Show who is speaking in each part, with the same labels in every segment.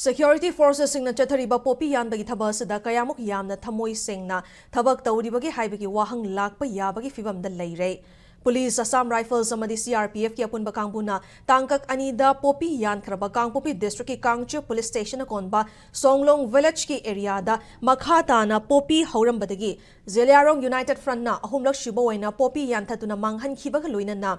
Speaker 1: Security forces singna chathariba popi yanbagi thabasida kayamuk yamna thamoi singna thabak tawribagi haibagi wahang lakpa yabagi fibamda leire. Police Assam Rifles amadi CRPF ki apunba kangbuna tangkak anida popi yan khraba Kangpokpi district ki Kangche police station akonba Songlung village ki area da makhata na popi haurambadagi Zeliarong United Front na ahumlak shiba waina popi yan thatuna manghan khibaga loina na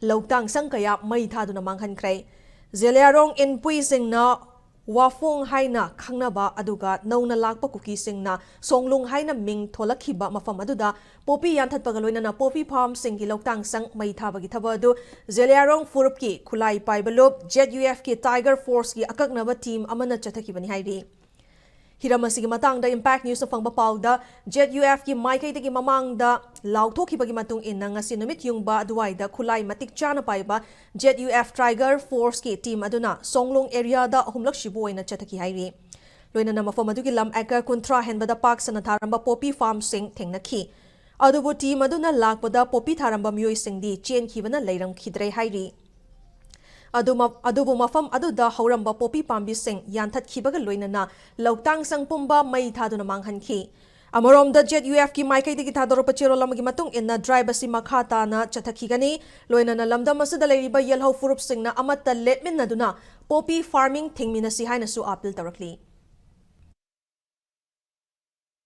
Speaker 1: lawtang sangkaya mai thaduna manghan krai Zeliarong inpui singna Wafong haina khangnaba aduga nauna lakpa kuki singna Songlung haina ming tholakhiba mafam aduda popi yanthatpaga loinana popi farm singi loktang sang mai thabagi thabadu Zeliarong Furup ki khulai paibalup ZUF ki Tiger Force ki akaknaba team amana chathakibani hairi Hiramasi ki matangda Impact News na fangba pauda ZUF ki maikaitagi mamangda lauthokibagi matung inna ngasi numit yungba aduwaida khulai matik chana paiba ZUF Tiger Force ki team aduna Songlung area da ahumlak shibu oina chathaki hairi loinana mafam adugi lam acre kuntra henbada park sana tharamba poppy farm sing thengnakhi adubu team aduna lakpada poppy tharamba myoi singdi chen khibana leiram khidre hairi adubu mafam aduda hauramba poppy pambi sing yanthat khibaga loinana lautang sangpumba mai thaduna manghanki Amoromda ZUF ki maikaitagi thadoropa cherolamagi matung inna drive asi makhata na chathakigani loinana lamdam asida leiriba yelhau furup singna amatta letmin naduna poppy farming thingminasi haina su appeal tarakli